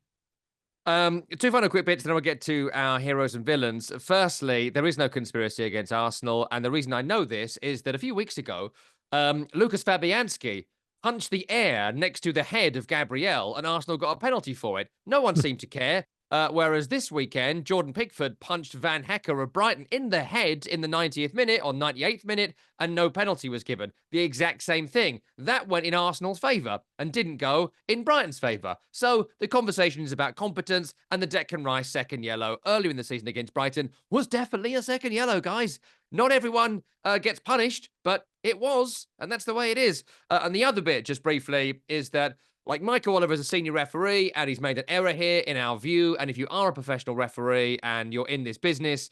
A: Two final quick bits, then we'll get to our heroes and villains. Firstly, there is no conspiracy against Arsenal, and the reason I know this is that a few weeks ago, Lucas Fabianski punched the air next to the head of Gabriel, and Arsenal got a penalty for it. No one seemed to care. Whereas this weekend, Jordan Pickford punched Van Hecker of Brighton in the head in the 90th minute or 98th minute, and no penalty was given. The exact same thing. That went in Arsenal's favour and didn't go in Brighton's favour. So the conversation is about competence, and the Declan Rice second yellow earlier in the season against Brighton was definitely a second yellow, guys. Not everyone gets punished, but it was, and that's the way it is. And the other bit, just briefly, is that like Michael Oliver is a senior referee and he's made an error here in our view. And if you are a professional referee and you're in this business,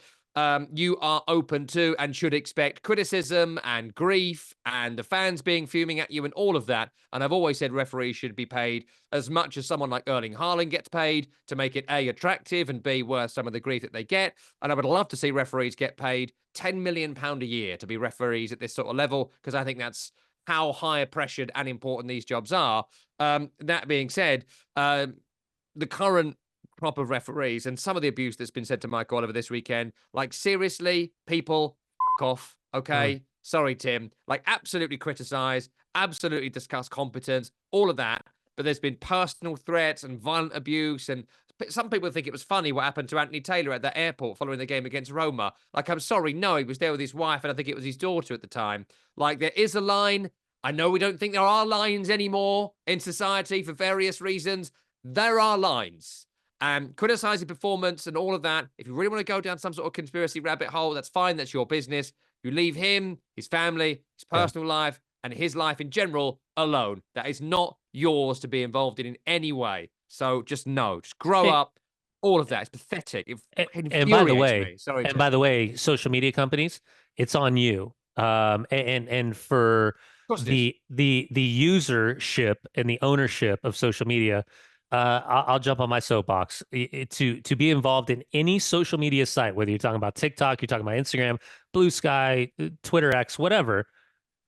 A: you are open to and should expect criticism and grief and the fans being fuming at you and all of that. And I've always said referees should be paid as much as someone like Erling Haaland gets paid to make it A, attractive and B, worth some of the grief that they get. And I would love to see referees get paid £10 million a year to be referees at this sort of level, because I think that's how high pressured and important these jobs are. That being said, the current crop of referees and some of the abuse that's been said to Mike Oliver this weekend, like seriously, people, off.
B: Mm.
A: Okay, sorry, Tim. Like absolutely criticize, absolutely discuss competence, all of that. But there's been personal threats and violent abuse, and some people think it was funny what happened to Anthony Taylor at the airport following the game against Roma. Like, I'm sorry, no, he was there with his wife, and I think it was his daughter at the time. Like, there is a line. I know we don't think there are lines anymore in society for various reasons. There are lines. And criticizing performance and all of that, if you really want to go down some sort of conspiracy rabbit hole, that's fine. That's your business. You leave him, his family, his
B: Yeah.
A: personal life, and his life in general alone. That is not yours to be involved in any way. So just no, just grow
B: Hey,
A: up. All of that. It's pathetic. It
B: and by the
A: infuriates
B: way,
A: me. Sorry, Tim. Of
B: social media companies, it's on you. And for
A: course it is.
B: the usership and the ownership of social media, I'll jump on my soapbox. To be involved in any social media site, whether you're talking about TikTok, you're talking about Instagram, Blue Sky, Twitter X, whatever,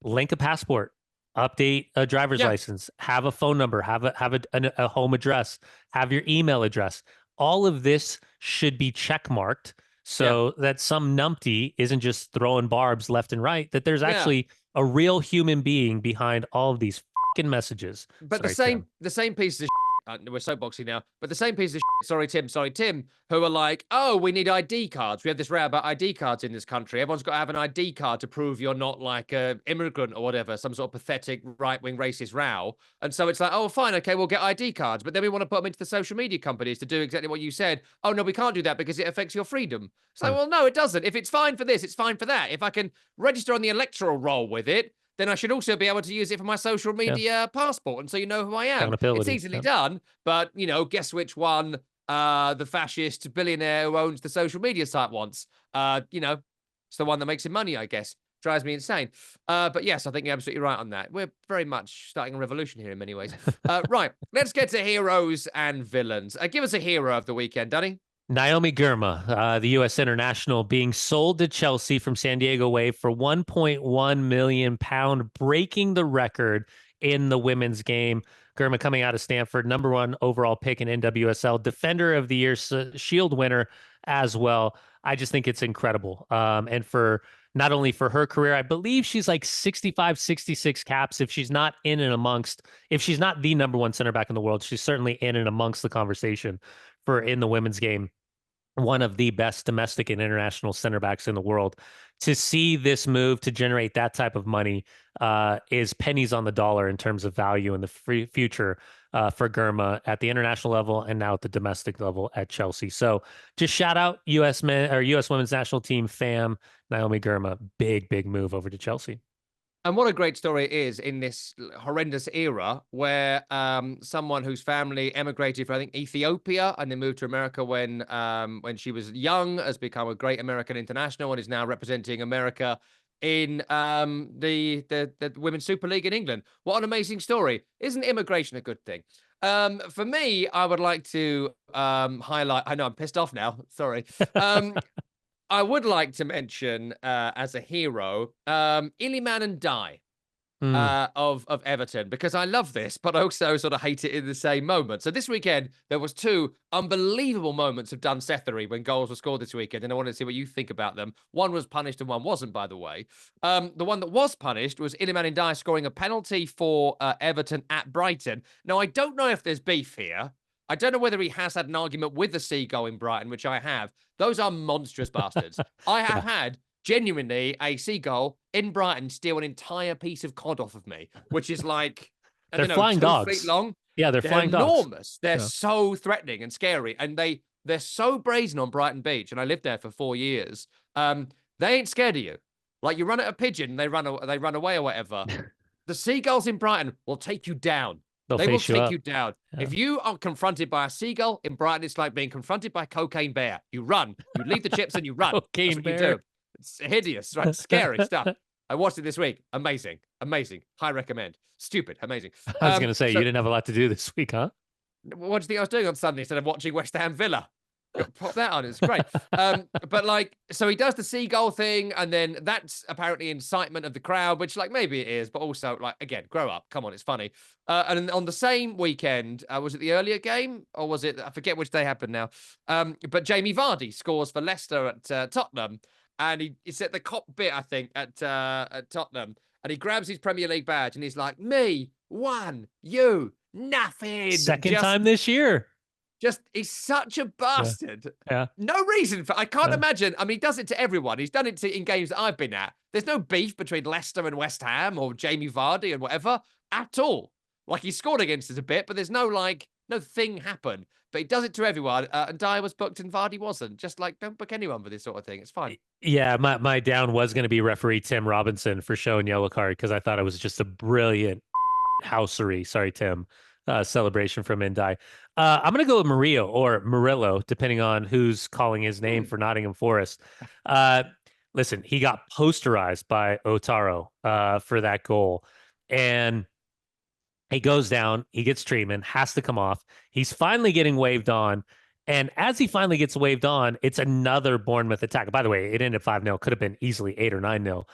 B: link a passport, update a driver's
A: Yeah.
B: license, have a phone number, have a home address, have your email address. All of this should be check marked
A: Yeah.
B: so that some numpty isn't just throwing barbs left and right, that there's
A: Yeah.
B: actually a real human being behind all of these fucking messages.
A: But
B: Sorry, Tim.
A: the same pieces of we're soapboxing now, but the same pieces of sorry, Tim, who are like, oh, we need ID cards. We have this row about ID cards in this country. Everyone's got to have an ID card to prove you're not like a immigrant or whatever, some sort of pathetic right-wing racist row. And so it's like, oh, fine, okay, we'll get ID cards. But then we want to put them into the social media companies to do exactly what you said. Oh, no, we can't do that because it affects your freedom. It's like, well, no, it doesn't. If it's fine for this, it's fine for that. If I can register on the electoral roll with it, then I should also be able to use it for my social media passport. And so you know who I am. It's
B: Accountability.
A: easily done, but guess which one the fascist billionaire who owns the social media site wants? It's the one that makes him money, I guess. drives me insane. But yes, I think you're absolutely right on that. We're very much starting a revolution here in many ways. Right, let's get to heroes and villains. Give us a hero of the weekend, Danny.
B: Naomi Girma, the U.S. international, being sold to Chelsea from San Diego Wave for £1.1 million, breaking the record in the women's game. Girma coming out of Stanford, #1 overall pick in NWSL, Defender of the Year, Shield winner as well. I just think it's incredible. And for not only for her career, I believe she's like 65, 66 caps. If she's not in and amongst, if she's not the #1 center back in the world, she's certainly in and amongst the conversation for in the women's game, one of the best domestic and international center backs in the world. To see this move to generate that type of money is pennies on the dollar in terms of value in the future for Girma at the international level and now at the domestic level at Chelsea. So just shout out U.S. men or U.S. women's national team fam, Naomi Girma, big move over to Chelsea.
A: And what a great story it is in this horrendous era where someone whose family emigrated from, I think, Ethiopia and then moved to America when she was young has become a great American international and is now representing America in the Women's Super League in England. What an amazing story. Isn't immigration a good thing? For me, I would like to highlight, I know I'm pissed off now, sorry. I would like to mention as a hero, Iliman Ndiaye of Everton, because I love this, but I also sort of hate it in the same moment. So this weekend, there was 2 unbelievable moments of Dunsethery when goals were scored this weekend, and I wanted to see what you think about them. One was punished and one wasn't, by the way. The one that was punished was Iliman Ndiaye scoring a penalty for Everton at Brighton. Now, I don't know if there's beef here. I don't know whether he has had an argument with the Seagull in Brighton, which I have. Those are monstrous bastards. I have had genuinely a Seagull in Brighton steal an entire piece of cod off of me, which is like, I
B: they're
A: don't know,
B: flying
A: 2
B: dogs.
A: feet long.
B: Yeah, they're flying
A: enormous.
B: dogs.
A: They're so threatening and scary. And they're so brazen on Brighton Beach. And I lived there for 4 years. They ain't scared of you. Like you run at a pigeon, and they run away or whatever. The Seagulls in Brighton will take you down. They will take you down. Yeah. If you are confronted by a seagull in Brighton, it's like being confronted by a cocaine bear. You run. You leave the chips and you run.
B: Cocaine
A: That's what
B: bear.
A: you do. It's hideous, right? Scary stuff. I watched it this week. Amazing. High recommend. Stupid. Amazing.
B: I was going to say, you didn't have a lot to do this week, huh?
A: What do you think I was doing on Sunday instead of watching West Ham Villa? Pop that on. It's great. But like, so he does the seagull thing, and then that's apparently incitement of the crowd, which like maybe it is, but also like, again, grow up. Come on, it's funny. And on the same weekend, was it the earlier game or was it? I forget which day happened now. But Jamie Vardy scores for Leicester at Tottenham, and he's at the cockpit, I think, at Tottenham, and he grabs his Premier League badge and he's like, "Me, 1, you, nothing."
B: Second time this year.
A: He's such a bastard.
B: Yeah.
A: No reason for, I can't imagine. I mean, he does it to everyone. He's done it in games that I've been at. There's no beef between Leicester and West Ham or Jamie Vardy and whatever at all. Like he scored against us a bit, but there's no thing happened. But he does it to everyone. And Dyer was booked and Vardy wasn't. Just like, don't book anyone for this sort of thing. It's fine.
B: Yeah, my down was going to be referee Tim Robinson for showing yellow card because I thought it was just a brilliant housery. Sorry, Tim. Celebration from Ndiaye. I'm going to go with Murillo or Murillo, depending on who's calling his name for Nottingham Forest. Listen, he got posterized by Otaro for that goal. And he goes down, he gets treatment, has to come off. He's finally getting waved on. And as he finally gets waved on, it's another Bournemouth attack. By the way, it ended 5-0. Could have been easily 8 or 9-0.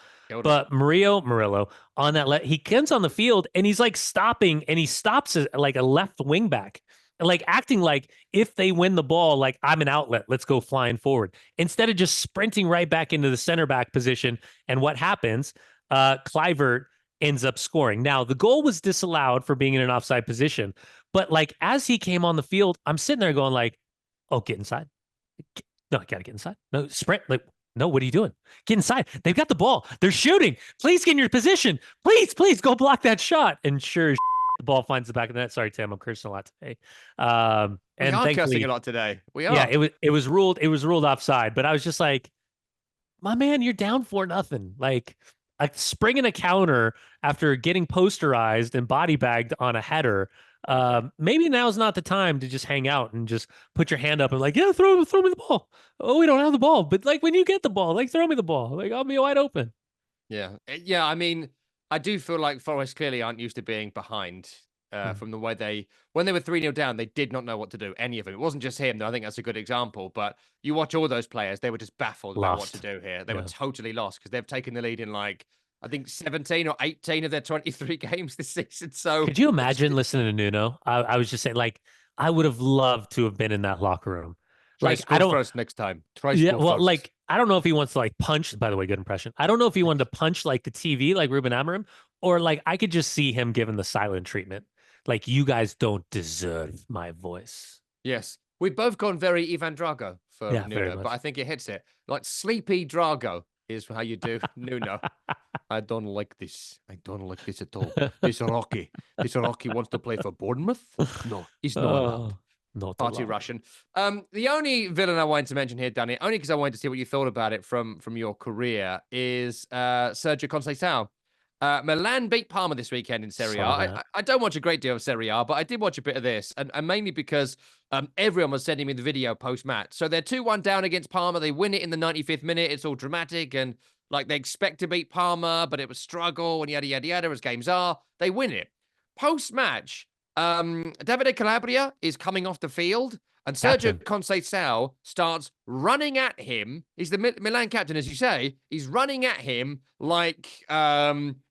B: But Murillo on that, he comes on the field and he's like stopping, and he stops like a left wing back, like acting like if they win the ball, like I'm an outlet, let's go flying forward, instead of just sprinting right back into the center back position. And what happens? Kluivert ends up scoring. Now, the goal was disallowed for being in an offside position, but like as he came on the field, I'm sitting there going like, oh, get inside. No, I gotta get inside. No, sprint. Like, no, what are you doing? Get inside. They've got the ball. They're shooting. Please get in your position. Please go block that shot. And sure, the ball finds the back of the net. Sorry, Tim, I'm cursing a lot today. And
A: we are cursing a lot today. We are.
B: Yeah, it was ruled offside. But I was just like, my man, you're down 4-0. Like springing a counter after getting posterized and body bagged on a header. Maybe now's not the time to just hang out and just put your hand up and like, yeah, throw me the ball. Oh, we don't have the ball, but like when you get the ball, like throw me the ball, like I'll be wide open.
A: Yeah. Yeah, I mean, I do feel like Forest clearly aren't used to being behind from the way when they were 3-0 down, they did not know what to do, any of them. It wasn't just him, though. I think that's a good example. But you watch all those players, they were just baffled about what to
B: Lost.
A: do here. They were
B: Yeah.
A: totally lost because they've taken the lead in like, I think 17 or 18 of their 23 games this season. So
B: Could you imagine listening to Nuno? I was just saying, like, I would have loved to have been in that locker room.
A: try
B: Like, I
A: score
B: don't,
A: first next time. Try
B: yeah,
A: score
B: well,
A: first.
B: like, I don't know if he wants to like punch, by the way, good impression. I don't know if he wanted to punch like the TV, like Ruben Amorim, or like I could just see him giving the silent treatment. Like, you guys don't deserve my voice.
A: Yes. We've both gone very Ivan Drago for
B: Yeah, very
A: Nuno, but
B: much.
A: I think it hits it. Like sleepy Drago is how you do Nuno. I don't like this. I don't like this at all. This Rocky. This Rocky wants to play for Bournemouth? No, he's not allowed.
B: Oh, not
A: Party
B: allowed.
A: Russian. The only villain I wanted to mention here, Danny, only because I wanted to see what you thought about it from your career, is Sergio Conceicao. Milan beat Parma this weekend in Serie A.
B: Saw that.
A: I don't watch a great deal of Serie A, but I did watch a bit of this, and mainly because everyone was sending me the video post-match. So they're 2-1 down against Parma. They win it in the 95th minute. It's all dramatic, and like they expect to beat Parma, but it was struggle, and yada, yada, yada, as games are. They win it. Post-match, Davide Calabria is coming off the field, and Sergio
B: Captain.
A: Conceicao starts running at him. He's the Milan captain, as you say. He's running at him like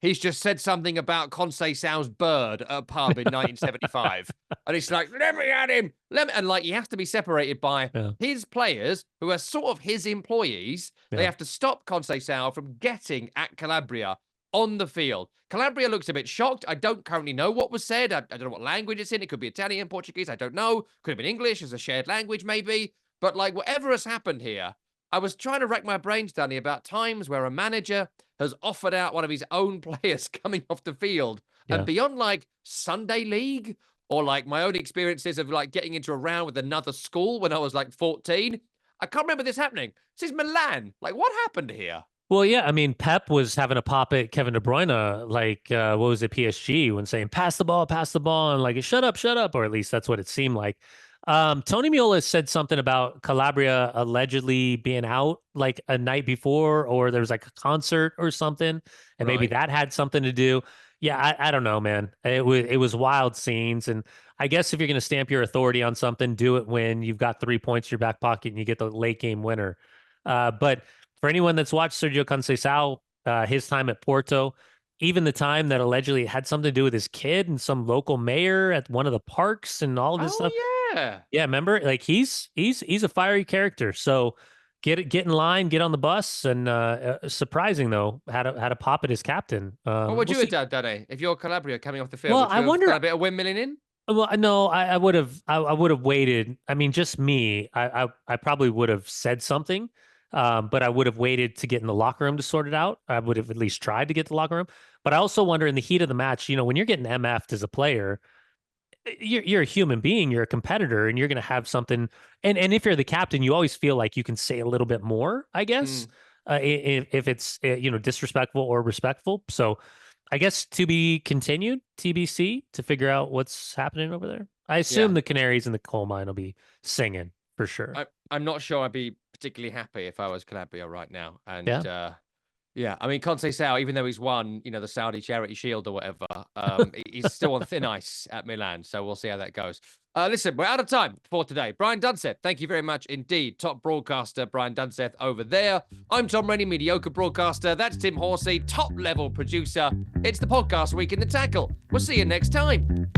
A: he's just said something about Conceição's bird at a pub in 1975. And he's like, let me at him. And like, he has to be separated by his players, who are sort of his employees. They have to stop Conceição from getting at Calabria on the field. Calabria looks a bit shocked. I don't currently know what was said. I don't know what language it's in. It could be Italian, Portuguese. I don't know. Could have been English as a shared language, maybe. But like, whatever has happened here, I was trying to rack my brains, Danny, about times where a manager has offered out one of his own players coming off the field. And beyond like Sunday league or like my own experiences of like getting into a round with another school when I was like 14, I can't remember this happening. This is Milan. Like, what happened here?
B: Well, yeah, I mean, Pep was having a pop at Kevin De Bruyne, like, what was it, PSG, when saying, pass the ball, and like, shut up, or at least that's what it seemed like. Tony Meola said something about Calabria allegedly being out like a night before, or there was like a concert or something, and maybe that had something to do. Yeah, I don't know, man. It was wild scenes, and I guess if you're going to stamp your authority on something, do it when you've got 3 points in your back pocket and you get the late game winner. But for anyone that's watched Sergio Conceicao, his time at Porto, even the time that allegedly had something to do with his kid and some local mayor at one of the parks and all of this stuff.
A: Yeah.
B: Yeah, remember? Like he's a fiery character. So get in line, get on the bus, and surprising though, had a pop at his captain.
A: What would you have done, Danny, if you're Calabria coming off the field?
B: Well,
A: Would you
B: I
A: have
B: wonder.
A: done a bit of windmilling in?
B: Well, no, I would have. I would have waited. I mean, just me. I probably would have said something, but I would have waited to get in the locker room to sort it out. I would have at least tried to get to the locker room. But I also wonder, in the heat of the match, when you're getting MF'd as a player, you're a human being, you're a competitor, and you're going to have something. And if you're the captain, you always feel like you can say a little bit more, I guess, if it's disrespectful or respectful. So I guess to be continued, TBC, to figure out what's happening over there. I assume the canaries in the coal mine will be singing for sure.
A: I'm not sure I'd be particularly happy if I was Calabria right now. And yeah, I mean, Conceição, even though he's won, the Saudi Charity Shield or whatever, he's still on thin ice at Milan. So we'll see how that goes. Listen, we're out of time for today. Brian Dunseth, thank you very much indeed. Top broadcaster, Brian Dunseth over there. I'm Tom Rennie, mediocre broadcaster. That's Tim Horsey, top level producer. It's the podcast week in the tackle. We'll see you next time.